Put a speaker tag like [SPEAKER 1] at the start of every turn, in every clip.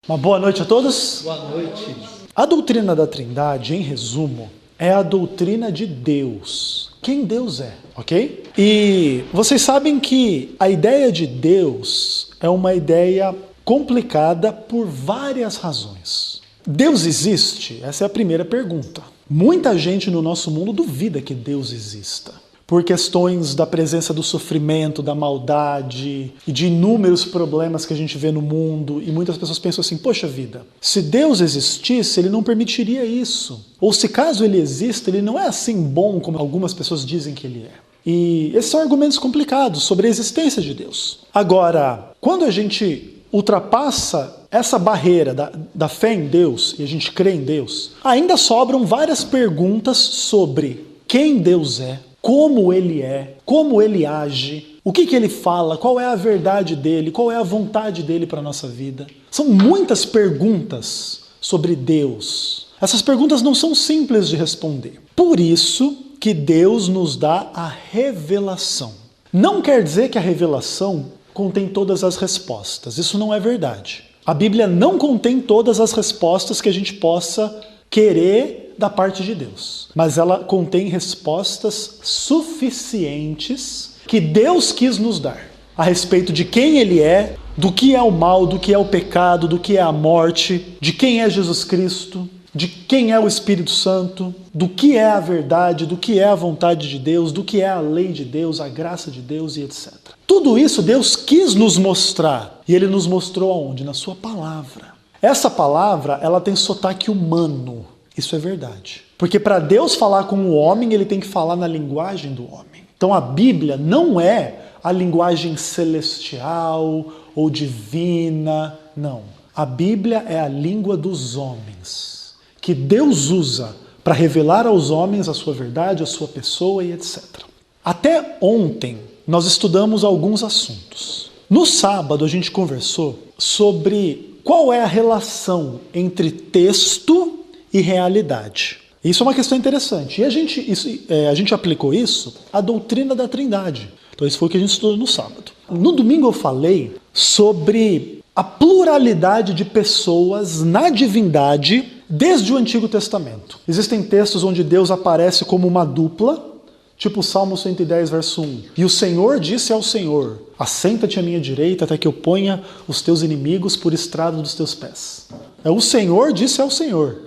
[SPEAKER 1] Uma boa noite a todos.
[SPEAKER 2] Boa noite.
[SPEAKER 1] A doutrina da Trindade, em resumo, é a doutrina de Deus. Quem Deus é, ok? E vocês sabem que a ideia de Deus é uma ideia complicada por várias razões. Deus existe? Essa é a primeira pergunta. Muita gente no nosso mundo duvida que Deus exista, por questões da presença do sofrimento, da maldade e de inúmeros problemas que a gente vê no mundo. E muitas pessoas pensam assim, poxa vida, se Deus existisse, ele não permitiria isso. Ou se caso ele exista, ele não é assim bom como algumas pessoas dizem que ele é. E esses são argumentos complicados sobre a existência de Deus. Agora, quando a gente ultrapassa essa barreira da fé em Deus e a gente crê em Deus, ainda sobram várias perguntas sobre quem Deus é, como ele age, o que ele fala, qual é a verdade dele, qual é a vontade dele para a nossa vida. São muitas perguntas sobre Deus. Essas perguntas não são simples de responder. Por isso que Deus nos dá a revelação. Não quer dizer que a revelação contém todas as respostas. Isso não é verdade. A Bíblia não contém todas as respostas que a gente possa querer da parte de Deus. Mas ela contém respostas suficientes que Deus quis nos dar a respeito de quem Ele é, do que é o mal, do que é o pecado, do que é a morte, de quem é Jesus Cristo, de quem é o Espírito Santo, do que é a verdade, do que é a vontade de Deus, do que é a lei de Deus, a graça de Deus e etc. Tudo isso Deus quis nos mostrar. E Ele nos mostrou aonde? Na sua palavra. Essa palavra, ela tem sotaque humano. Isso é verdade. Porque para Deus falar com o homem, Ele tem que falar na linguagem do homem. Então a Bíblia não é a linguagem celestial ou divina, não. A Bíblia é a língua dos homens, que Deus usa para revelar aos homens a sua verdade, a sua pessoa e etc. Até ontem nós estudamos alguns assuntos. No sábado a gente conversou sobre qual é a relação entre texto e realidade. Isso é uma questão interessante. E a gente aplicou isso à doutrina da Trindade. Então isso foi o que a gente estudou no sábado. No domingo eu falei sobre a pluralidade de pessoas na divindade desde o Antigo Testamento. Existem textos onde Deus aparece como uma dupla, tipo o Salmo 110, verso 1. E o Senhor disse ao Senhor, assenta-te à minha direita até que eu ponha os teus inimigos por estrado dos teus pés. O Senhor disse ao Senhor.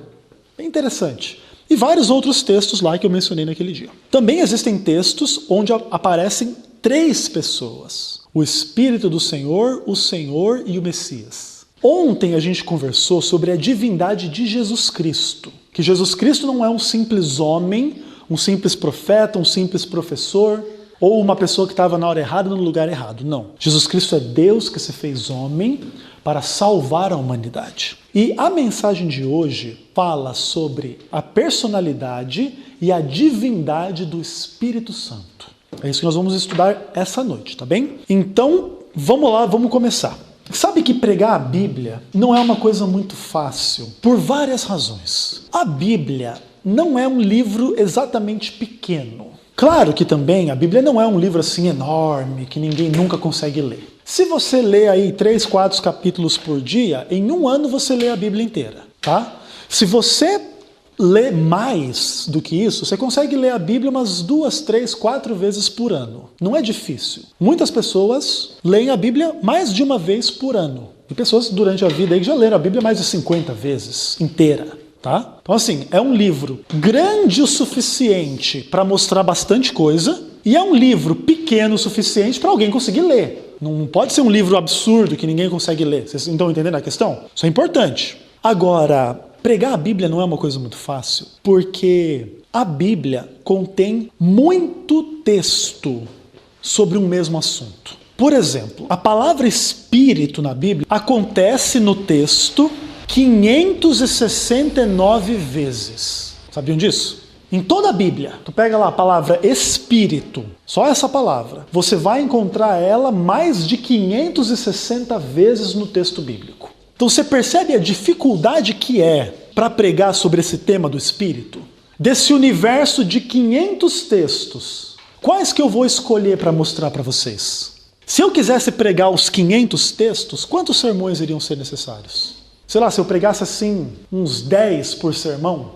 [SPEAKER 1] É interessante. E vários outros textos lá que eu mencionei naquele dia. Também existem textos onde aparecem três pessoas. O Espírito do Senhor, o Senhor e o Messias. Ontem a gente conversou sobre a divindade de Jesus Cristo. Que Jesus Cristo não é um simples homem, um simples profeta, um simples professor, ou uma pessoa que estava na hora errada no lugar errado. Não. Jesus Cristo é Deus que se fez homem para salvar a humanidade. E a mensagem de hoje fala sobre a personalidade e a divindade do Espírito Santo. É isso que nós vamos estudar essa noite, tá bem? Então, vamos lá, vamos começar. Sabe que pregar a Bíblia não é uma coisa muito fácil, por várias razões. A Bíblia não é um livro exatamente pequeno. Claro que também a Bíblia não é um livro assim enorme, que ninguém nunca consegue ler. Se você lê aí 3, 4 capítulos por dia, em um ano você lê a Bíblia inteira, tá? Se você lê mais do que isso, você consegue ler a Bíblia umas 2, 3, 4 vezes por ano. Não é difícil. Muitas pessoas leem a Bíblia mais de uma vez por ano. E pessoas durante a vida aí que já leram a Bíblia mais de 50 vezes, inteira. Tá? Então assim, é um livro grande o suficiente para mostrar bastante coisa e é um livro pequeno o suficiente para alguém conseguir ler. Não pode ser um livro absurdo que ninguém consegue ler. Vocês estão entendendo a questão? Isso é importante. Agora, pregar a Bíblia não é uma coisa muito fácil, porque a Bíblia contém muito texto sobre um mesmo assunto. Por exemplo, a palavra Espírito na Bíblia acontece no texto 569 vezes. Sabiam disso? Em toda a Bíblia, tu pega lá a palavra Espírito, só essa palavra, você vai encontrar ela mais de 560 vezes no texto bíblico. Então você percebe a dificuldade que é para pregar sobre esse tema do Espírito? Desse universo de 500 textos, quais que eu vou escolher para mostrar para vocês? Se eu quisesse pregar os 500 textos, quantos sermões iriam ser necessários? sei lá, se eu pregasse assim uns 10 por sermão,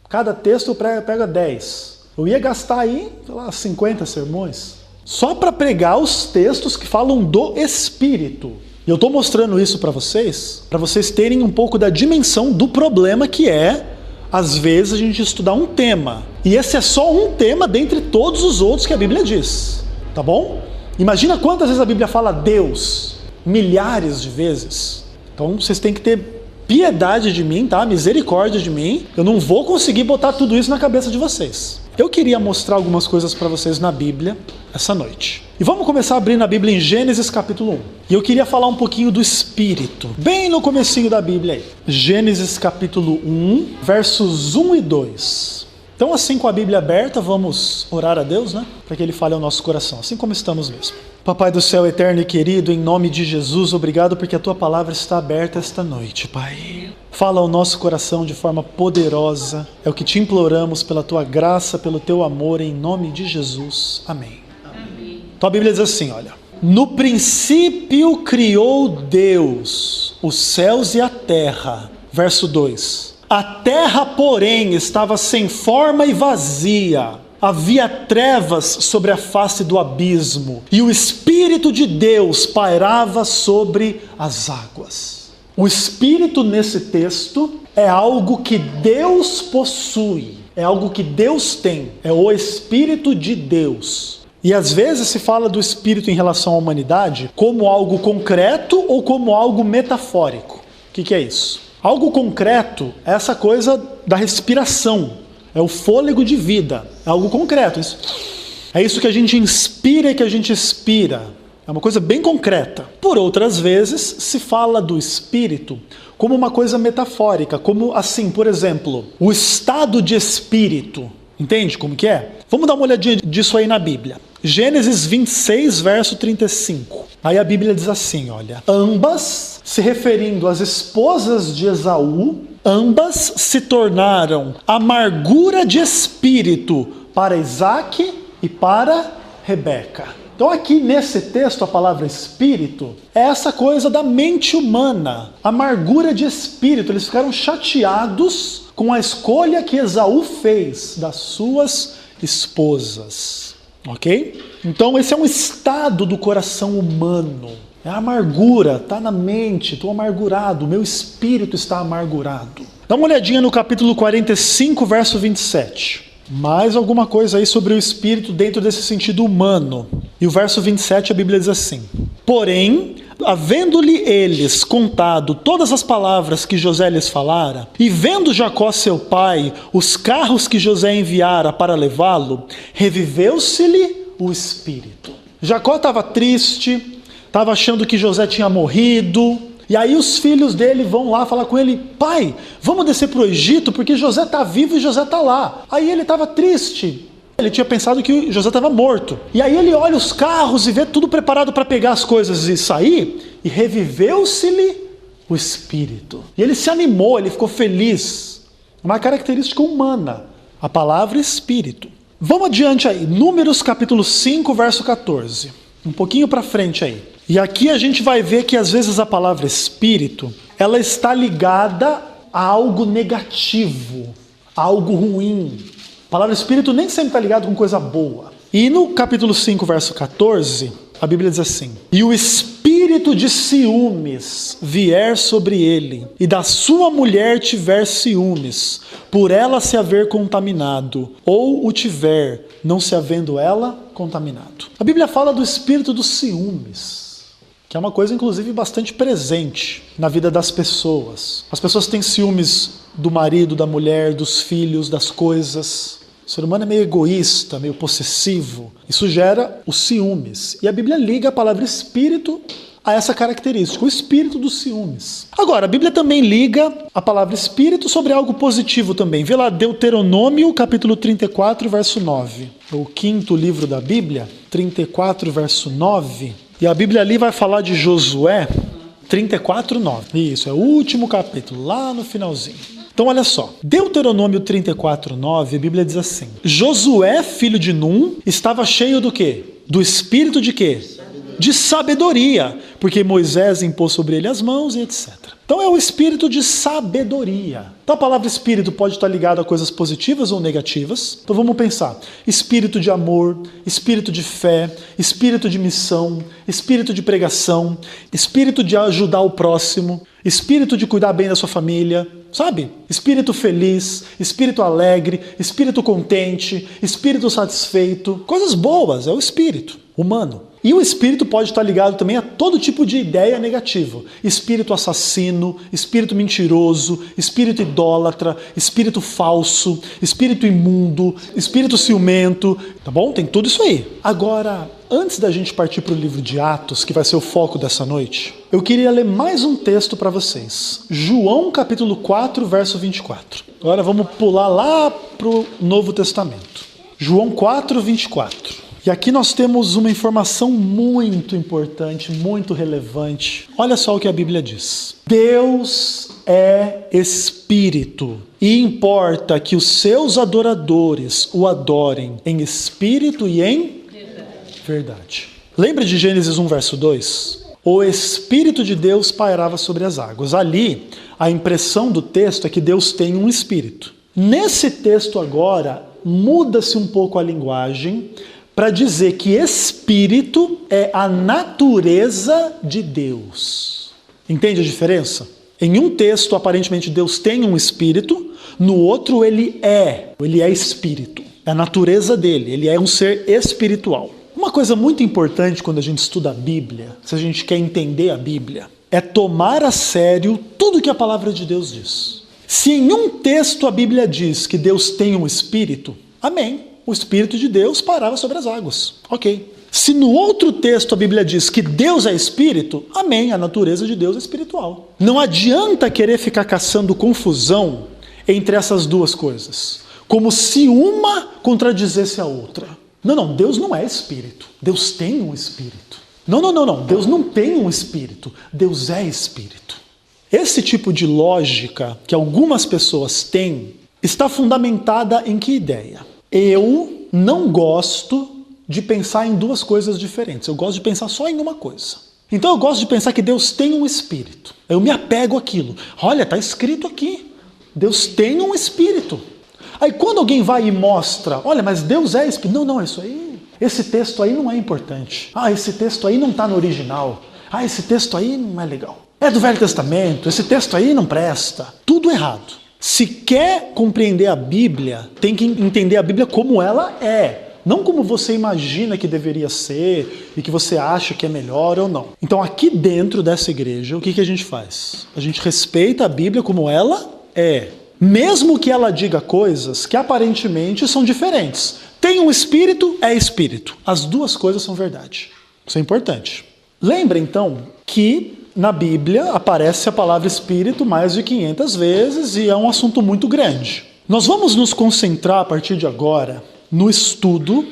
[SPEAKER 1] cada texto eu pego 10. Eu ia gastar aí, sei lá, 50 sermões. Só para pregar os textos que falam do Espírito. E eu estou mostrando isso para vocês terem um pouco da dimensão do problema que é, às vezes, a gente estudar um tema. E esse é só um tema dentre todos os outros que a Bíblia diz. Tá bom? Imagina quantas vezes a Bíblia fala Deus. Milhares de vezes. Então vocês têm que ter piedade de mim, tá? Misericórdia de mim. Eu não vou conseguir botar tudo isso na cabeça de vocês. Eu queria mostrar algumas coisas para vocês na Bíblia essa noite. E vamos começar abrindo a Bíblia em Gênesis capítulo 1. E eu queria falar um pouquinho do Espírito, bem no comecinho da Bíblia aí. Gênesis capítulo 1, versos 1 e 2. Então, assim, com a Bíblia aberta, vamos orar a Deus, né? Para que Ele fale ao nosso coração, assim como estamos mesmo. Papai do céu eterno e querido, em nome de Jesus, obrigado porque a Tua palavra está aberta esta noite, Pai. Fala ao nosso coração de forma poderosa. É o que te imploramos pela Tua graça, pelo Teu amor, em nome de Jesus. Amém. Amém. Então a Bíblia diz assim, olha. No princípio criou Deus os céus e a terra. Verso 2. A terra, porém, estava sem forma e vazia. Havia trevas sobre a face do abismo, e o Espírito de Deus pairava sobre as águas. O Espírito nesse texto é algo que Deus possui, é algo que Deus tem, é o Espírito de Deus. E às vezes se fala do Espírito em relação à humanidade como algo concreto ou como algo metafórico. O que é isso? Algo concreto é essa coisa da respiração, é o fôlego de vida, é algo concreto. É isso que a gente inspira e que a gente expira, é uma coisa bem concreta. Por outras vezes se fala do Espírito como uma coisa metafórica, como assim, por exemplo, o estado de espírito. Entende como que é? Vamos dar uma olhadinha disso aí na Bíblia. Gênesis 26, verso 35. Aí a Bíblia diz assim, olha. Ambas, se referindo às esposas de Esaú, ambas se tornaram amargura de espírito para Isaque e para Rebeca. Então aqui nesse texto a palavra espírito é essa coisa da mente humana, amargura de espírito. Eles ficaram chateados com a escolha que Esaú fez das suas esposas, ok? Então esse é um estado do coração humano, é a amargura, está na mente, estou amargurado, o meu espírito está amargurado. Dá uma olhadinha no capítulo 45, verso 27. Mais alguma coisa aí sobre o espírito dentro desse sentido humano. E o verso 27 a Bíblia diz assim: porém, havendo-lhe eles contado todas as palavras que José lhes falara, e vendo Jacó seu pai os carros que José enviara para levá-lo, reviveu-se-lhe o espírito. Jacó estava triste, estava achando que José tinha morrido. E aí os filhos dele vão lá falar com ele: pai, vamos descer para o Egito porque José está vivo e José está lá. Aí ele estava triste. Ele tinha pensado que José estava morto. E aí ele olha os carros e vê tudo preparado para pegar as coisas e sair. E reviveu-se-lhe o espírito. E ele se animou, ele ficou feliz. Uma característica humana, a palavra espírito. Vamos adiante aí. Números capítulo 5, verso 14. Um pouquinho para frente aí. E aqui a gente vai ver que às vezes a palavra espírito, ela está ligada a algo negativo, a algo ruim. A palavra espírito nem sempre está ligada com coisa boa. E no capítulo 5, verso 14, a Bíblia diz assim: e o espírito de ciúmes vier sobre ele, e da sua mulher tiver ciúmes, por ela se haver contaminado, ou o tiver, não se havendo ela contaminado. A Bíblia fala do espírito dos ciúmes, que é uma coisa, inclusive, bastante presente na vida das pessoas. As pessoas têm ciúmes do marido, da mulher, dos filhos, das coisas. O ser humano é meio egoísta, meio possessivo. Isso gera os ciúmes. E a Bíblia liga a palavra espírito a essa característica, o espírito dos ciúmes. Agora, a Bíblia também liga a palavra espírito sobre algo positivo também. Vê lá Deuteronômio, capítulo 34, verso 9. O quinto livro da Bíblia, 34, verso 9. E a Bíblia ali vai falar de Josué 34, 9. Isso, é o último capítulo, lá no finalzinho. Então olha só, Deuteronômio 34, 9, a Bíblia diz assim: Josué, filho de Num, estava cheio do quê? Do espírito de quê? de sabedoria, porque Moisés impôs sobre ele as mãos e etc. Então é o espírito de sabedoria. Então a palavra espírito pode estar ligada a coisas positivas ou negativas. Então vamos pensar: espírito de amor, espírito de fé, espírito de missão, espírito de pregação, espírito de ajudar o próximo, espírito de cuidar bem da sua família, sabe? Espírito feliz, espírito alegre, espírito contente, espírito satisfeito. Coisas boas, é o espírito humano. E o espírito pode estar ligado também a todo tipo de ideia negativa. Espírito assassino, espírito mentiroso, espírito idólatra, espírito falso, espírito imundo, espírito ciumento, tá bom? Tem tudo isso aí. Agora, antes da gente partir para o livro de Atos, que vai ser o foco dessa noite, eu queria ler mais um texto para vocês. João capítulo 4, verso 24. Agora vamos pular lá para o Novo Testamento. João 4, 24. E aqui nós temos uma informação muito importante, muito relevante. Olha só o que a Bíblia diz. Deus é espírito e importa que os seus adoradores o adorem em espírito e em verdade. Lembra de Gênesis 1, verso 2? O Espírito de Deus pairava sobre as águas. Ali, a impressão do texto é que Deus tem um espírito. Nesse texto agora, muda-se um pouco a linguagem para dizer que espírito é a natureza de Deus. Entende a diferença? Em um texto, aparentemente, Deus tem um espírito, no outro ele é espírito. É a natureza dele, ele é um ser espiritual. Uma coisa muito importante quando a gente estuda a Bíblia, se a gente quer entender a Bíblia, é tomar a sério tudo que a palavra de Deus diz. Se em um texto a Bíblia diz que Deus tem um espírito, amém. O Espírito de Deus parava sobre as águas. Ok. Se no outro texto a Bíblia diz que Deus é espírito, amém, a natureza de Deus é espiritual. Não adianta querer ficar caçando confusão entre essas duas coisas, como se uma contradizesse a outra. Não, Deus não é espírito. Deus tem um espírito. Não, Deus não tem um espírito. Deus é espírito. Esse tipo de lógica que algumas pessoas têm está fundamentada em que ideia? Eu não gosto de pensar em duas coisas diferentes. Eu gosto de pensar só em uma coisa. Então eu gosto de pensar que Deus tem um espírito. Eu me apego àquilo. Olha, está escrito aqui. Deus tem um espírito. Aí quando alguém vai e mostra, olha, mas Deus é espírito. Não, isso aí, esse texto aí não é importante. Esse texto aí não está no original. Esse texto aí não é legal. É do Velho Testamento, esse texto aí não presta. Tudo errado. Se quer compreender a Bíblia, tem que entender a Bíblia como ela é. Não como você imagina que deveria ser e que você acha que é melhor ou não. Então aqui dentro dessa igreja, o que a gente faz? A gente respeita a Bíblia como ela é. Mesmo que ela diga coisas que aparentemente são diferentes. Tem um espírito, é espírito. As duas coisas são verdade. Isso é importante. Lembra então que na Bíblia aparece a palavra espírito mais de 500 vezes e é um assunto muito grande. Nós vamos nos concentrar a partir de agora no estudo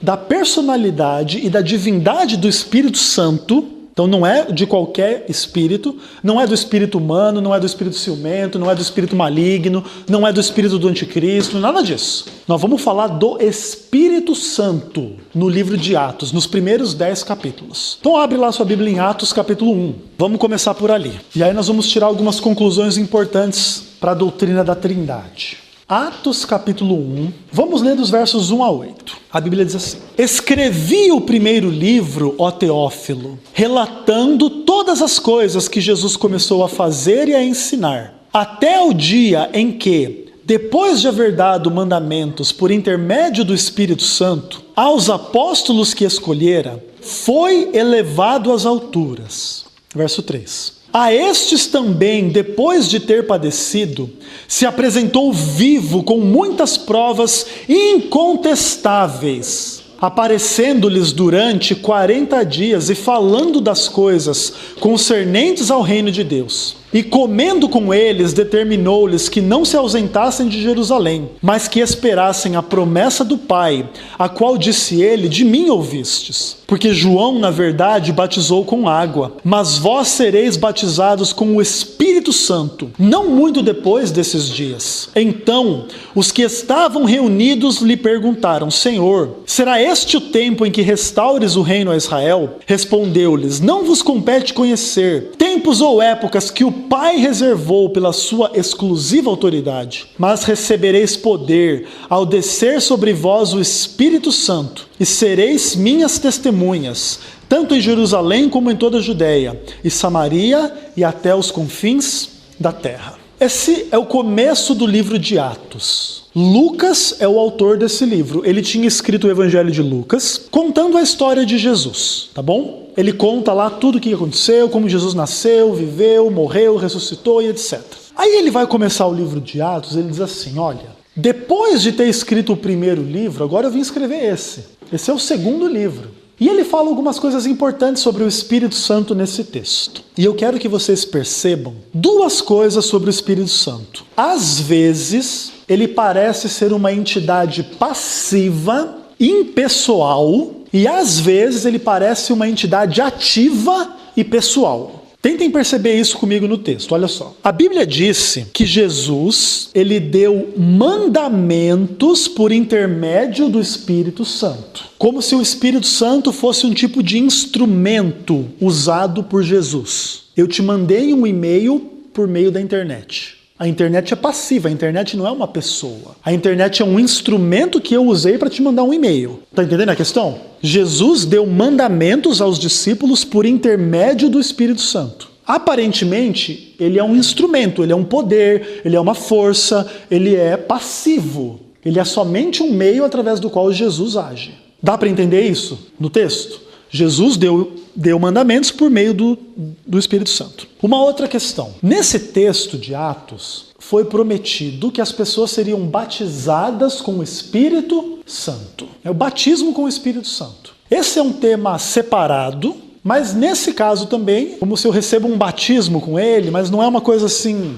[SPEAKER 1] da personalidade e da divindade do Espírito Santo. Então não é de qualquer espírito, não é do espírito humano, não é do espírito ciumento, não é do espírito maligno, não é do espírito do anticristo, nada disso. Nós vamos falar do Espírito Santo no livro de Atos, nos primeiros 10 capítulos. Então abre lá sua Bíblia em Atos capítulo 1. Vamos começar por ali. E aí nós vamos tirar algumas conclusões importantes para a doutrina da Trindade. Atos capítulo 1, vamos ler dos versos 1 a 8. A Bíblia diz assim: Escrevi o primeiro livro, ó Teófilo, relatando todas as coisas que Jesus começou a fazer e a ensinar, até o dia em que, depois de haver dado mandamentos por intermédio do Espírito Santo, aos apóstolos que escolhera, foi elevado às alturas. Verso 3. A estes também, depois de ter padecido, se apresentou vivo com muitas provas incontestáveis, aparecendo-lhes durante 40 dias e falando das coisas concernentes ao reino de Deus. E comendo com eles, determinou-lhes que não se ausentassem de Jerusalém, mas que esperassem a promessa do Pai, a qual disse ele: de mim ouvistes. Porque João, na verdade, batizou com água, mas vós sereis batizados com o Espírito Santo, não muito depois desses dias. Então, os que estavam reunidos lhe perguntaram: Senhor, será este o tempo em que restaures o reino a Israel? Respondeu-lhes: não vos compete conhecer tempos ou épocas que o Pai reservou pela sua exclusiva autoridade, mas recebereis poder ao descer sobre vós o Espírito Santo, e sereis minhas testemunhas, tanto em Jerusalém como em toda a Judéia, e Samaria e até os confins da terra. Esse é o começo do livro de Atos. Lucas é o autor desse livro. Ele tinha escrito o Evangelho de Lucas, contando a história de Jesus, tá bom? Ele conta lá tudo o que aconteceu, como Jesus nasceu, viveu, morreu, ressuscitou e etc. Aí ele vai começar o livro de Atos, ele diz assim: olha, depois de ter escrito o primeiro livro, agora eu vim escrever esse. Esse é o segundo livro. E ele fala algumas coisas importantes sobre o Espírito Santo nesse texto. E eu quero que vocês percebam duas coisas sobre o Espírito Santo. Às vezes, ele parece ser uma entidade passiva, impessoal, e às vezes ele parece uma entidade ativa e pessoal. Tentem perceber isso comigo no texto, olha só. A Bíblia disse que Jesus, ele deu mandamentos por intermédio do Espírito Santo. Como se o Espírito Santo fosse um tipo de instrumento usado por Jesus. Eu te mandei um e-mail por meio da internet. A internet é passiva, a internet não é uma pessoa. A internet é um instrumento que eu usei para te mandar um e-mail. Tá entendendo a questão? Jesus deu mandamentos aos discípulos por intermédio do Espírito Santo. Aparentemente, ele é um instrumento, ele é um poder, ele é uma força, ele é passivo. Ele é somente um meio através do qual Jesus age. Dá para entender isso no texto? Jesus deu mandamentos por meio do Espírito Santo. Uma outra questão. Nesse texto de Atos, foi prometido que as pessoas seriam batizadas com o Espírito Santo. É o batismo com o Espírito Santo. Esse é um tema separado, mas nesse caso também, como se eu recebo um batismo com ele, mas não é uma coisa assim...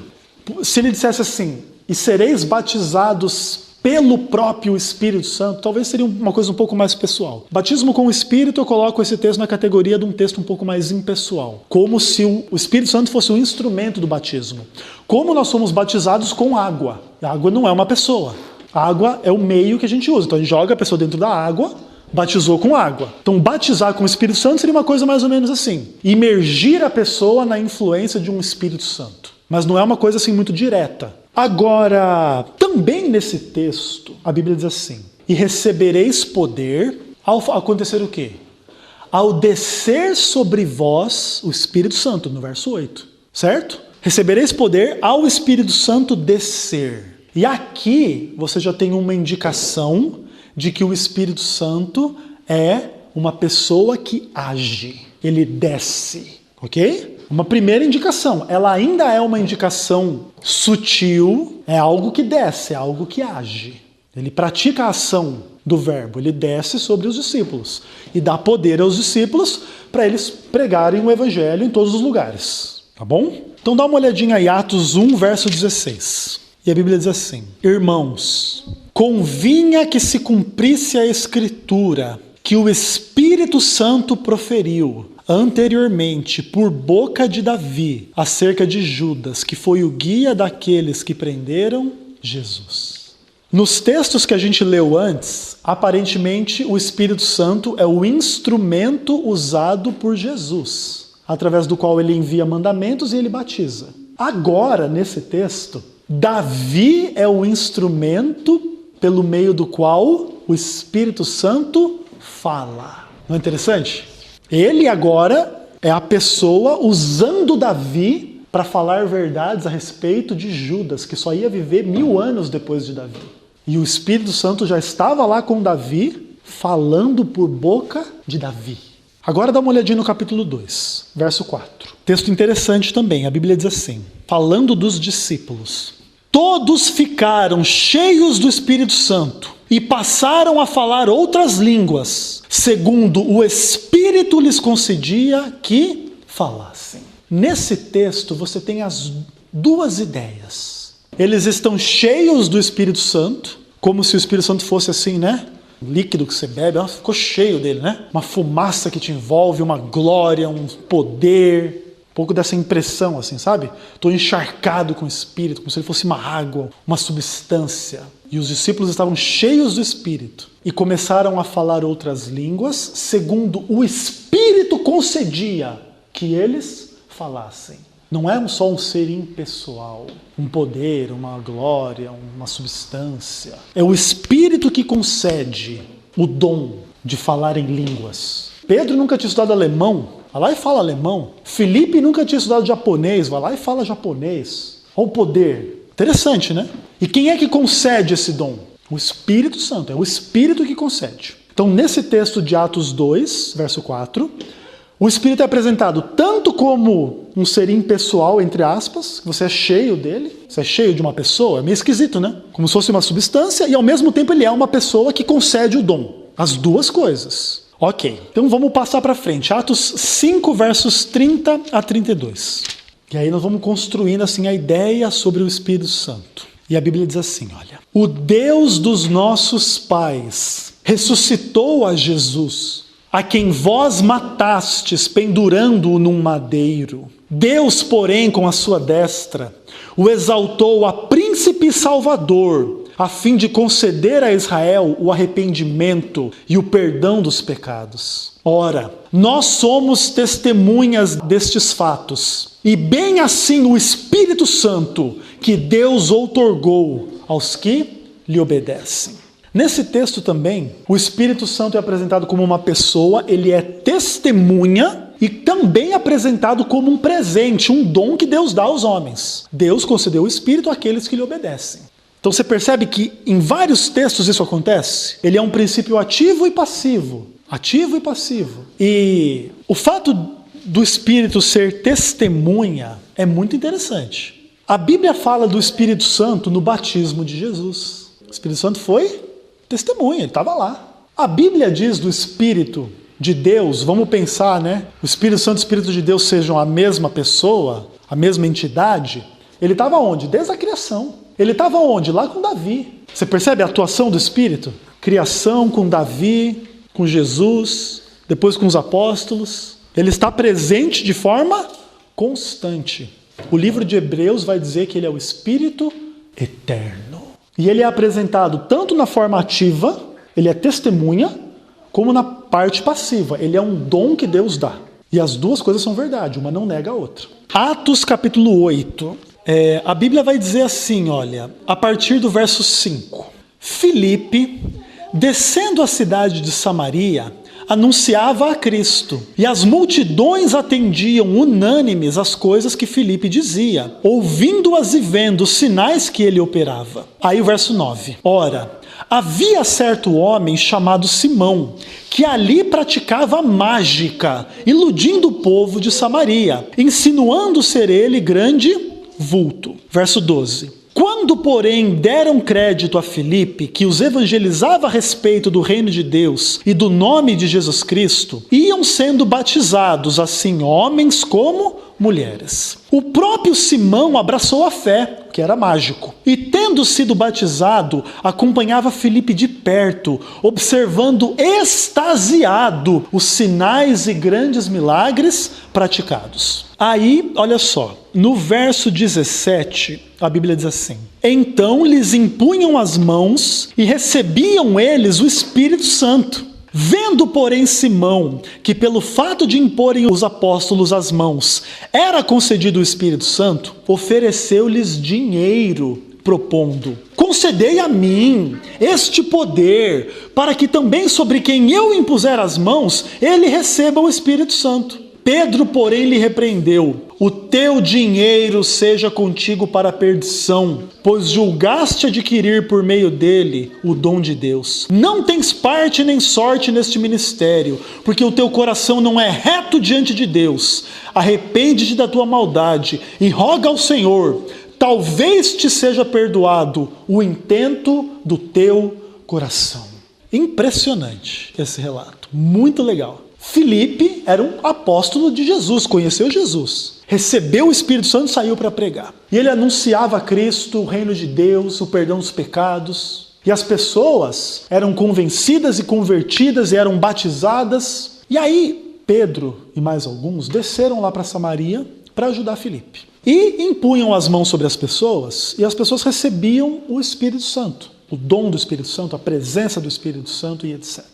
[SPEAKER 1] Se ele dissesse assim: e sereis batizados pelo próprio Espírito Santo, talvez seria uma coisa um pouco mais pessoal. Batismo com o Espírito, eu coloco esse texto na categoria de um texto um pouco mais impessoal. Como se o Espírito Santo fosse um instrumento do batismo. Como nós somos batizados com água. A água não é uma pessoa. A água é o meio que a gente usa. Então a gente joga a pessoa dentro da água, batizou com água. Então batizar com o Espírito Santo seria uma coisa mais ou menos assim. Imergir a pessoa na influência de um Espírito Santo. Mas não é uma coisa assim muito direta. Agora, também nesse texto, a Bíblia diz assim: e recebereis poder ao acontecer o quê? Ao descer sobre vós o Espírito Santo, no verso 8, certo? Recebereis poder ao Espírito Santo descer. E aqui você já tem uma indicação de que o Espírito Santo é uma pessoa que age, ele desce, ok? Uma primeira indicação, ela ainda é uma indicação sutil, é algo que desce, é algo que age. Ele pratica a ação do verbo, ele desce sobre os discípulos e dá poder aos discípulos para eles pregarem o evangelho em todos os lugares, tá bom? Então dá uma olhadinha aí, Atos 1, verso 16. E a Bíblia diz assim: irmãos, convinha que se cumprisse a Escritura, que o Espírito Santo proferiu anteriormente por boca de Davi acerca de Judas, que foi o guia daqueles que prenderam Jesus. Nos textos que a gente leu antes, aparentemente o Espírito Santo é o instrumento usado por Jesus, através do qual ele envia mandamentos e ele batiza. Agora, nesse texto, Davi é o instrumento pelo meio do qual o Espírito Santo fala. Não é interessante? Ele agora é a pessoa usando Davi para falar verdades a respeito de Judas, que só ia viver 1000 anos depois de Davi. E o Espírito Santo já estava lá com Davi, falando por boca de Davi. Agora dá uma olhadinha no capítulo 2, verso 4. Texto interessante também, a Bíblia diz assim, falando dos discípulos: todos ficaram cheios do Espírito Santo e passaram a falar outras línguas, segundo o Espírito lhes concedia que falassem. Nesse texto você tem as duas ideias. Eles estão cheios do Espírito Santo, como se o Espírito Santo fosse assim, né? O líquido que você bebe, ficou cheio dele, né? Uma fumaça que te envolve, uma glória, um poder, um pouco dessa impressão, assim, sabe? Estou encharcado com o Espírito, como se ele fosse uma água, uma substância. E os discípulos estavam cheios do Espírito e começaram a falar outras línguas, segundo o Espírito concedia que eles falassem. Não é só um ser impessoal, um poder, uma glória, uma substância. É o Espírito que concede o dom de falar em línguas. Pedro nunca tinha estudado alemão, vai lá e fala alemão. Filipe nunca tinha estudado japonês, vai lá e fala japonês. Olha o poder. Interessante, né? E quem é que concede esse dom? O Espírito Santo, é o Espírito que concede. Então, nesse texto de Atos 2, verso 4... o Espírito é apresentado tanto como um ser impessoal, entre aspas, você é cheio dele, você é cheio de uma pessoa, é meio esquisito, né? Como se fosse uma substância e ao mesmo tempo ele é uma pessoa que concede o dom. As duas coisas. Ok, então vamos passar para frente. Atos 5, versos 30 a 32. E aí nós vamos construindo assim a ideia sobre o Espírito Santo. E a Bíblia diz assim, olha: o Deus dos nossos pais ressuscitou a Jesus, a quem vós matastes pendurando-o num madeiro. Deus, porém, com a sua destra, o exaltou a príncipe e salvador, a fim de conceder a Israel o arrependimento e o perdão dos pecados. Ora, nós somos testemunhas destes fatos, e bem assim o Espírito Santo, que Deus outorgou aos que lhe obedecem. Nesse texto também, o Espírito Santo é apresentado como uma pessoa, ele é testemunha e também apresentado como um presente, um dom que Deus dá aos homens. Deus concedeu o Espírito àqueles que lhe obedecem. Então você percebe que em vários textos isso acontece? Ele é um princípio ativo e passivo. Ativo e passivo. E o fato do Espírito ser testemunha é muito interessante. A Bíblia fala do Espírito Santo no batismo de Jesus. O Espírito Santo foi testemunha, ele estava lá. A Bíblia diz do Espírito de Deus, vamos pensar, né? O Espírito Santo e o Espírito de Deus sejam a mesma pessoa, a mesma entidade. Ele estava onde? Desde a criação. Ele estava onde? Lá com Davi. Você percebe a atuação do Espírito? Criação com Davi, com Jesus, depois com os apóstolos. Ele está presente de forma constante. O livro de Hebreus vai dizer que ele é o Espírito eterno. E ele é apresentado tanto na forma ativa, ele é testemunha, como na parte passiva. Ele é um dom que Deus dá. E as duas coisas são verdade, uma não nega a outra. Atos capítulo 8. A Bíblia vai dizer assim, olha, a partir do verso 5. Filipe, descendo a cidade de Samaria, anunciava a Cristo, e as multidões atendiam unânimes às coisas que Filipe dizia, ouvindo-as e vendo os sinais que ele operava. Aí o verso 9. Ora, havia certo homem chamado Simão, que ali praticava mágica, iludindo o povo de Samaria, insinuando ser ele grande vulto. Verso 12. Quando, porém, deram crédito a Filipe, que os evangelizava a respeito do reino de Deus e do nome de Jesus Cristo, iam sendo batizados, assim homens como mulheres. O próprio Simão abraçou a fé, que era mágico, e tendo sido batizado, acompanhava Filipe de perto, observando extasiado os sinais e grandes milagres praticados. Aí, olha só, no verso 17, a Bíblia diz assim: então lhes impunham as mãos e recebiam eles o Espírito Santo. Vendo, porém, Simão, que pelo fato de imporem os apóstolos as mãos, era concedido o Espírito Santo, ofereceu-lhes dinheiro, propondo: concedei a mim este poder, para que também sobre quem eu impuser as mãos, ele receba o Espírito Santo. Pedro, porém, lhe repreendeu: o teu dinheiro seja contigo para a perdição, pois julgaste adquirir por meio dele o dom de Deus. Não tens parte nem sorte neste ministério, porque o teu coração não é reto diante de Deus. Arrepende-te da tua maldade e roga ao Senhor, talvez te seja perdoado o intento do teu coração. Impressionante esse relato, muito legal. Filipe era um apóstolo apóstolo de Jesus, conheceu Jesus, recebeu o Espírito Santo e saiu para pregar. E ele anunciava a Cristo, o reino de Deus, o perdão dos pecados. E as pessoas eram convencidas e convertidas e eram batizadas. E aí Pedro e mais alguns desceram lá para Samaria para ajudar Filipe. E impunham as mãos sobre as pessoas e as pessoas recebiam o Espírito Santo, o dom do Espírito Santo, a presença do Espírito Santo e etc.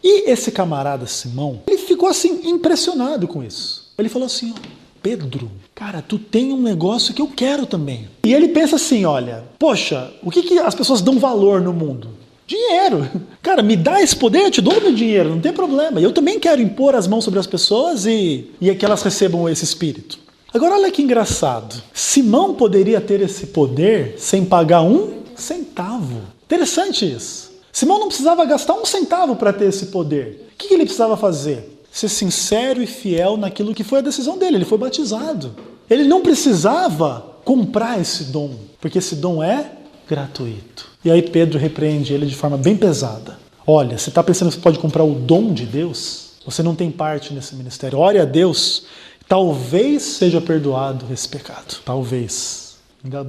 [SPEAKER 1] E esse camarada Simão, ele ficou assim impressionado com isso. Ele falou assim: Pedro, cara, tu tem um negócio que eu quero também. E ele pensa assim, olha, poxa, o que as pessoas dão valor no mundo? Dinheiro. Cara, me dá esse poder, eu te dou meu dinheiro, não tem problema. Eu também quero impor as mãos sobre as pessoas e que elas recebam esse Espírito. Agora olha que engraçado. Simão poderia ter esse poder sem pagar um centavo. Interessante isso. Simão não precisava gastar um centavo para ter esse poder. O que ele precisava fazer? Ser sincero e fiel naquilo que foi a decisão dele. Ele foi batizado. Ele não precisava comprar esse dom, porque esse dom é gratuito. E aí Pedro repreende ele de forma bem pesada. Olha, você está pensando que você pode comprar o dom de Deus? Você não tem parte nesse ministério. Ore a Deus, talvez seja perdoado esse pecado. Talvez.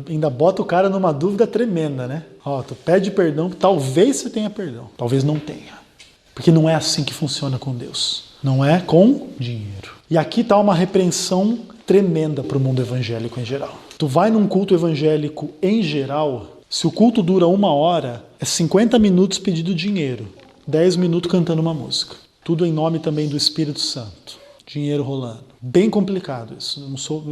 [SPEAKER 1] Ainda bota o cara numa dúvida tremenda, né? Ó, tu pede perdão, talvez você tenha perdão. Talvez não tenha. Porque não é assim que funciona com Deus. Não é com dinheiro. E aqui está uma repreensão tremenda para o mundo evangélico em geral. Tu vai num culto evangélico em geral, se o culto dura 1 hora, é 50 minutos pedindo dinheiro, 10 minutos cantando uma música. Tudo em nome também do Espírito Santo. Dinheiro rolando. Bem complicado isso.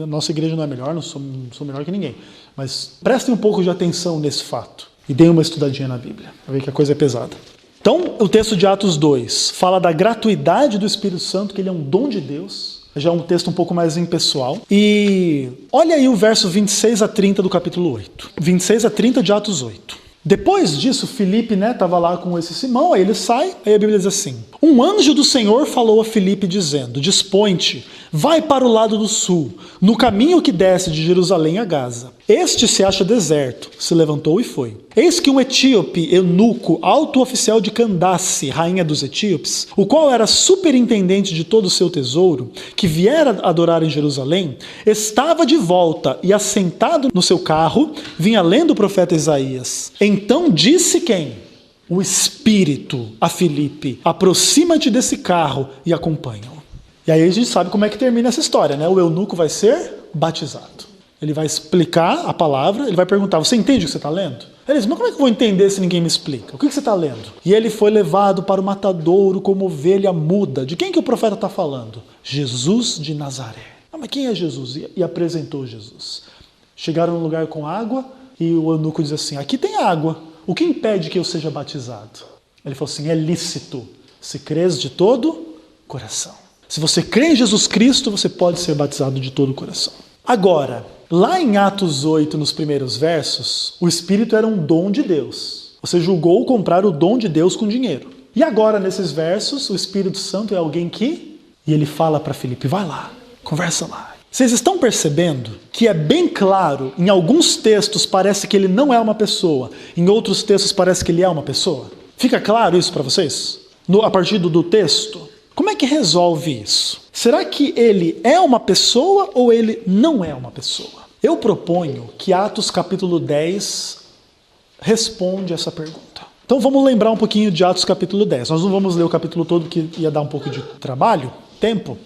[SPEAKER 1] Nossa igreja não é melhor, não sou melhor que ninguém. Mas prestem um pouco de atenção nesse fato. E deem uma estudadinha na Bíblia, para ver que a coisa é pesada. Então, o texto de Atos 2 fala da gratuidade do Espírito Santo, que ele é um dom de Deus. Já é um texto um pouco mais impessoal. E olha aí o verso 26 a 30 do capítulo 8. 26 a 30 de Atos 8. Depois disso, Filipe, estava lá com esse Simão, aí ele sai, aí a Bíblia diz assim: um anjo do Senhor falou a Filipe dizendo: dispõe-te, vai para o lado do sul, no caminho que desce de Jerusalém a Gaza. Este se acha deserto. Se levantou e foi. Eis que um etíope, eunuco, alto oficial de Candace, rainha dos etíopes, o qual era superintendente de todo o seu tesouro, que viera adorar em Jerusalém, estava de volta e assentado no seu carro, vinha lendo o profeta Isaías. Então disse quem? O Espírito a Filipe: aproxima-te desse carro e acompanha-o. E aí a gente sabe como é que termina essa história, né? O eunuco vai ser batizado. Ele vai explicar a palavra, ele vai perguntar: você entende o que você está lendo? Ele diz: mas como é que eu vou entender se ninguém me explica? O que você está lendo? E ele foi levado para o matadouro como ovelha muda. De quem que o profeta está falando? Jesus de Nazaré. Ah, mas quem é Jesus? E apresentou Jesus. Chegaram num lugar com água e o eunuco diz assim: aqui tem água. O que impede que eu seja batizado? Ele falou assim: é lícito, se crês de todo coração. Se você crê em Jesus Cristo, você pode ser batizado de todo o coração. Agora, lá em Atos 8, nos primeiros versos, o Espírito era um dom de Deus. Você julgou comprar o dom de Deus com dinheiro. E agora, nesses versos, o Espírito Santo é alguém que... E ele fala para Filipe: vai lá, conversa lá. Vocês estão percebendo que é bem claro, em alguns textos parece que ele não é uma pessoa, em outros textos parece que ele é uma pessoa? Fica claro isso para vocês? A partir do texto? Como é que resolve isso? Será que ele é uma pessoa ou ele não é uma pessoa? Eu proponho que Atos capítulo 10 responde essa pergunta. Então vamos lembrar um pouquinho de Atos capítulo 10. Nós não vamos ler o capítulo todo, que ia dar um pouco de trabalho, tempo.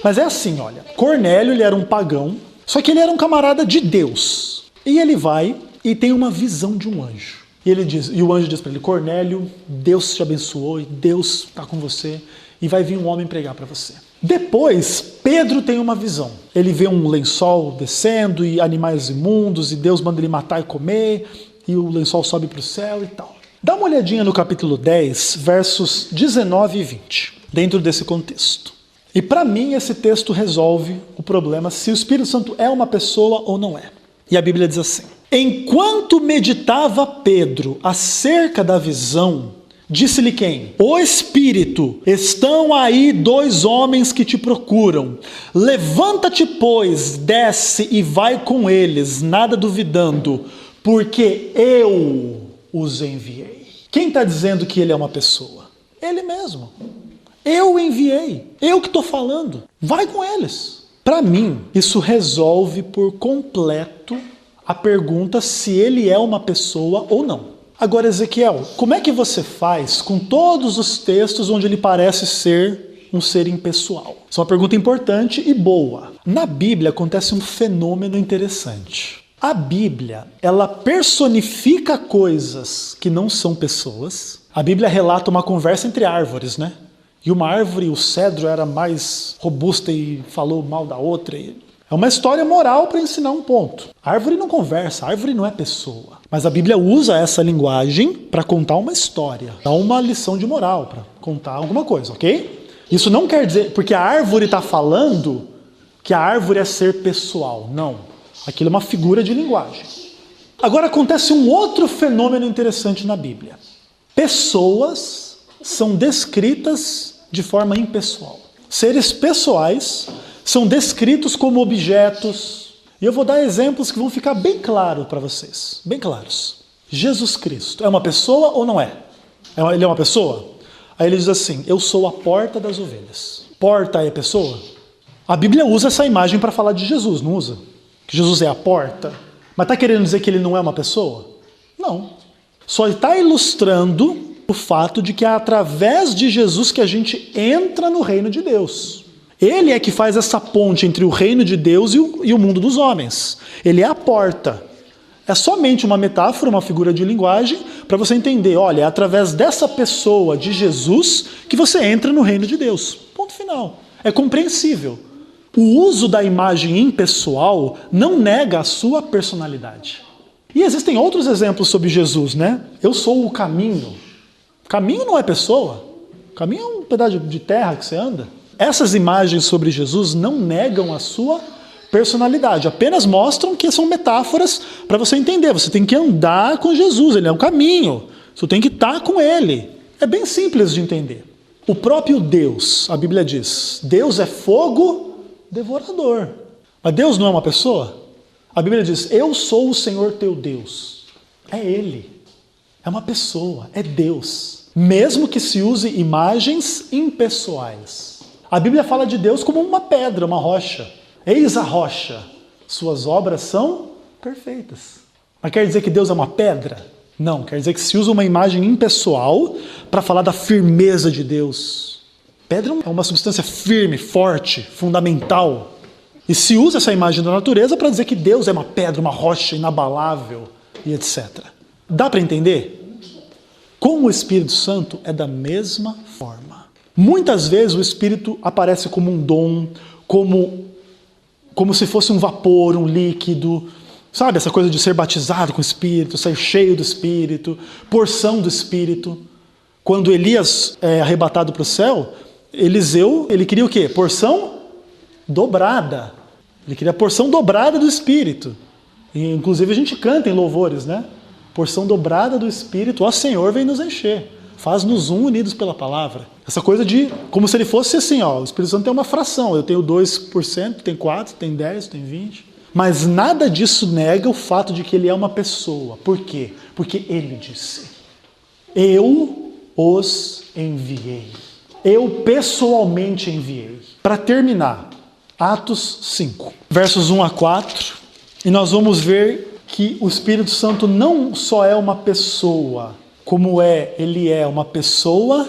[SPEAKER 1] Mas é assim, olha. Cornélio, ele era um pagão, só que ele era um camarada de Deus. E ele vai e tem uma visão de um anjo. E o anjo diz para ele: Cornélio, Deus te abençoou e Deus está com você. E vai vir um homem pregar para você. Depois, Pedro tem uma visão. Ele vê um lençol descendo e animais imundos, e Deus manda ele matar e comer, e o lençol sobe para o céu e tal. Dá uma olhadinha no capítulo 10, versos 19 e 20, dentro desse contexto. E para mim esse texto resolve o problema se o Espírito Santo é uma pessoa ou não é. E a Bíblia diz assim: enquanto meditava Pedro acerca da visão, disse-lhe quem? O Espírito: estão aí 2 homens que te procuram. Levanta-te, pois, desce e vai com eles, nada duvidando, porque eu os enviei. Quem está dizendo que ele é uma pessoa? Ele mesmo. Eu enviei, eu que estou falando, vai com eles. Para mim, isso resolve por completo a pergunta se ele é uma pessoa ou não. Agora, Ezequiel, como é que você faz com todos os textos onde ele parece ser um ser impessoal? Isso é uma pergunta importante e boa. Na Bíblia acontece um fenômeno interessante. A Bíblia, ela personifica coisas que não são pessoas. A Bíblia relata uma conversa entre árvores, né? E uma árvore, o cedro, era mais robusta e falou mal da outra. É uma história moral para ensinar um ponto. A árvore não conversa, a árvore não é pessoa. Mas a Bíblia usa essa linguagem para contar uma história, dar uma lição de moral, para contar alguma coisa, ok? Isso não quer dizer, porque a árvore está falando que a árvore é ser pessoal. Não. Aquilo é uma figura de linguagem. Agora acontece um outro fenômeno interessante na Bíblia. Pessoas são descritas de forma impessoal. Seres pessoais são descritos como objetos. E eu vou dar exemplos que vão ficar bem claros para vocês. Bem claros. Jesus Cristo é uma pessoa ou não é? Ele é uma pessoa? Aí ele diz assim, eu sou a porta das ovelhas. Porta é pessoa? A Bíblia usa essa imagem para falar de Jesus, não usa? Que Jesus é a porta. Mas está querendo dizer que ele não é uma pessoa? Não. Só está ilustrando o fato de que é através de Jesus que a gente entra no reino de Deus. Ele é que faz essa ponte entre o reino de Deus e o mundo dos homens. Ele é a porta. É somente uma metáfora, uma figura de linguagem, para você entender, olha, é através dessa pessoa, de Jesus, que você entra no reino de Deus. Ponto final. É compreensível. O uso da imagem impessoal não nega a sua personalidade. E existem outros exemplos sobre Jesus, né? Eu sou o caminho. Caminho não é pessoa. Caminho é um pedaço de terra que você anda. Essas imagens sobre Jesus não negam a sua personalidade, apenas mostram que são metáforas para você entender. Você tem que andar com Jesus, ele é o caminho. Você tem que estar com ele. É bem simples de entender. O próprio Deus, a Bíblia diz, Deus é fogo devorador. Mas Deus não é uma pessoa? A Bíblia diz, eu sou o Senhor teu Deus. É ele. É uma pessoa, é Deus. Mesmo que se use imagens impessoais. A Bíblia fala de Deus como uma pedra, uma rocha. Eis a rocha, suas obras são perfeitas. Mas quer dizer que Deus é uma pedra? Não, quer dizer que se usa uma imagem impessoal para falar da firmeza de Deus. Pedra é uma substância firme, forte, fundamental. E se usa essa imagem da natureza para dizer que Deus é uma pedra, uma rocha inabalável e etc. Dá para entender? Com o Espírito Santo é da mesma forma. Muitas vezes o Espírito aparece como um dom, como se fosse um vapor, um líquido, sabe? Essa coisa de ser batizado com o Espírito, ser cheio do Espírito, porção do Espírito. Quando Elias é arrebatado para o céu, Eliseu, ele queria o quê? Porção dobrada. Ele queria a porção dobrada do Espírito. E, inclusive a gente canta em louvores, né? Porção dobrada do Espírito, ó Senhor, vem nos encher. Faz-nos unidos pela palavra. Essa coisa de, como se ele fosse assim, ó, o Espírito Santo tem uma fração. Eu tenho 2%, tem 4%, tem 10%, tem 20%. Mas nada disso nega o fato de que ele é uma pessoa. Por quê? Porque ele disse, eu os enviei. Eu pessoalmente enviei. Para terminar, Atos 5, versos 1 a 4. E nós vamos ver que o Espírito Santo não só é uma pessoa, como ele é uma pessoa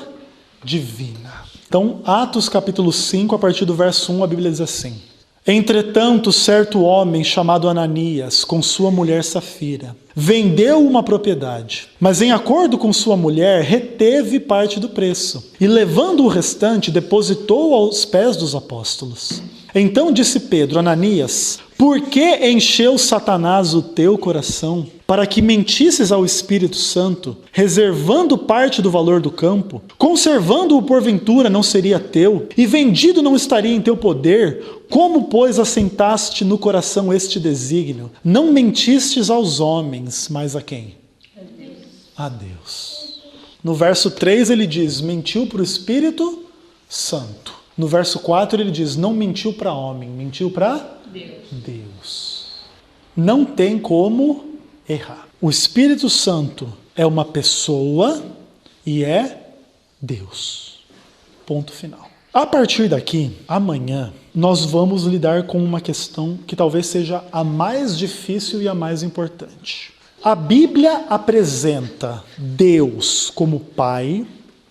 [SPEAKER 1] divina. Então, Atos capítulo 5, a partir do verso 1, a Bíblia diz assim: Entretanto, certo homem chamado Ananias, com sua mulher Safira, vendeu uma propriedade, mas em acordo com sua mulher, reteve parte do preço, e levando o restante, depositou aos pés dos apóstolos. Então disse Pedro, Ananias, por que encheu Satanás o teu coração, para que mentisses ao Espírito Santo, reservando parte do valor do campo? Conservando-o porventura não seria teu, e vendido não estaria em teu poder? Como, pois, assentaste no coração este desígnio? Não mentistes aos homens, mas a quem? A Deus. No verso 3 ele diz, mentiu para o Espírito Santo. No verso 4 ele diz, não mentiu para homem, mentiu para Deus. Não tem como errar. O Espírito Santo é uma pessoa e é Deus. Ponto final. A partir daqui, amanhã, nós vamos lidar com uma questão que talvez seja a mais difícil e a mais importante. A Bíblia apresenta Deus como Pai,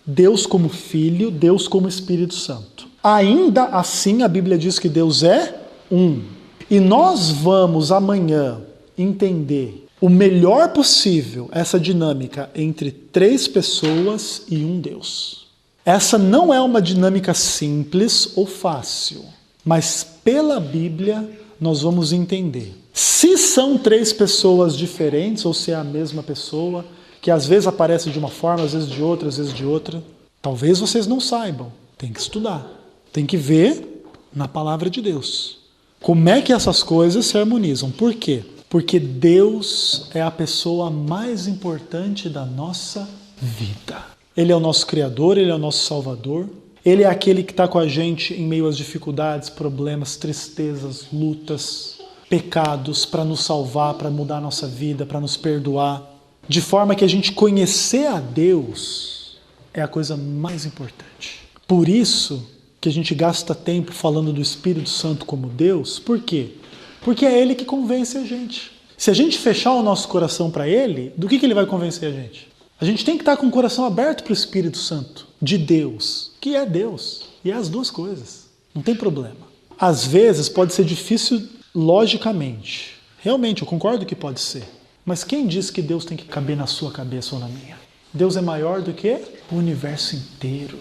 [SPEAKER 1] Deus como Filho, Deus como Espírito Santo. Ainda assim, a Bíblia diz que Deus é um. E nós vamos amanhã entender o melhor possível essa dinâmica entre 3 pessoas e um Deus. Essa não é uma dinâmica simples ou fácil, mas pela Bíblia nós vamos entender. Se são 3 pessoas diferentes ou se é a mesma pessoa, que às vezes aparece de uma forma, às vezes de outra, às vezes de outra, talvez vocês não saibam. Tem que estudar, tem que ver na palavra de Deus. Como é que essas coisas se harmonizam? Por quê? Porque Deus é a pessoa mais importante da nossa vida. Ele é o nosso Criador, Ele é o nosso Salvador. Ele é aquele que está com a gente em meio às dificuldades, problemas, tristezas, lutas, pecados, para nos salvar, para mudar a nossa vida, para nos perdoar. De forma que a gente conhecer a Deus é a coisa mais importante. Por isso que a gente gasta tempo falando do Espírito Santo como Deus. Por quê? Porque é Ele que convence a gente. Se a gente fechar o nosso coração para Ele, do que Ele vai convencer a gente? A gente tem que estar com o coração aberto para o Espírito Santo, de Deus, que é Deus. E é as duas coisas. Não tem problema. Às vezes pode ser difícil logicamente. Realmente, eu concordo que pode ser. Mas quem diz que Deus tem que caber na sua cabeça ou na minha? Deus é maior do que o universo inteiro.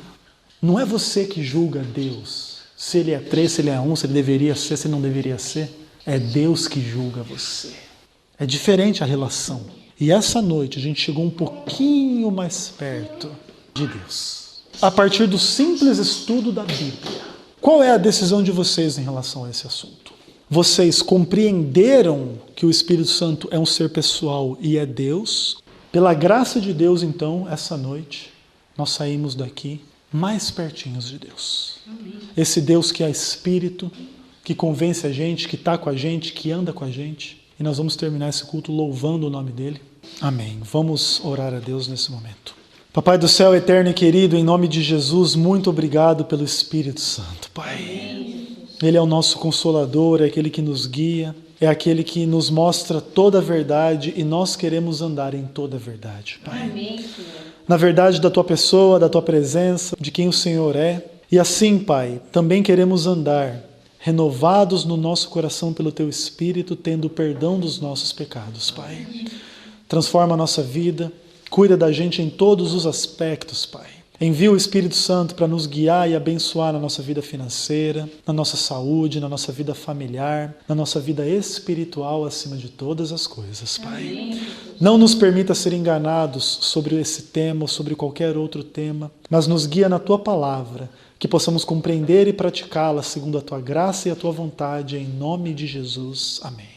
[SPEAKER 1] Não é você que julga Deus. Se Ele é 3, se Ele é 1, se Ele deveria ser, se Ele não deveria ser. É Deus que julga você. É diferente a relação. E essa noite a gente chegou um pouquinho mais perto de Deus. A partir do simples estudo da Bíblia. Qual é a decisão de vocês em relação a esse assunto? Vocês compreenderam que o Espírito Santo é um ser pessoal e é Deus? Pela graça de Deus, então, essa noite, nós saímos daqui mais pertinhos de Deus. Amém. Esse Deus que é Espírito, que convence a gente, que está com a gente, que anda com a gente. E nós vamos terminar esse culto louvando o nome dele. Amém. Vamos orar a Deus nesse momento. Papai do céu, eterno e querido, em nome de Jesus, muito obrigado pelo Espírito Santo, Pai. Ele é o nosso Consolador, é aquele que nos guia, é aquele que nos mostra toda a verdade e nós queremos andar em toda a verdade, Pai. Amém, Senhor. Na verdade da Tua pessoa, da Tua presença, de quem o Senhor é. E assim, Pai, também queremos andar renovados no nosso coração pelo Teu Espírito, tendo perdão dos nossos pecados, Pai. Transforma a nossa vida, cuida da gente em todos os aspectos, Pai. Envia o Espírito Santo para nos guiar e abençoar na nossa vida financeira, na nossa saúde, na nossa vida familiar, na nossa vida espiritual acima de todas as coisas, Pai. Não nos permita ser enganados sobre esse tema ou sobre qualquer outro tema, mas nos guia na Tua palavra, que possamos compreender e praticá-la segundo a Tua graça e a Tua vontade, em nome de Jesus. Amém.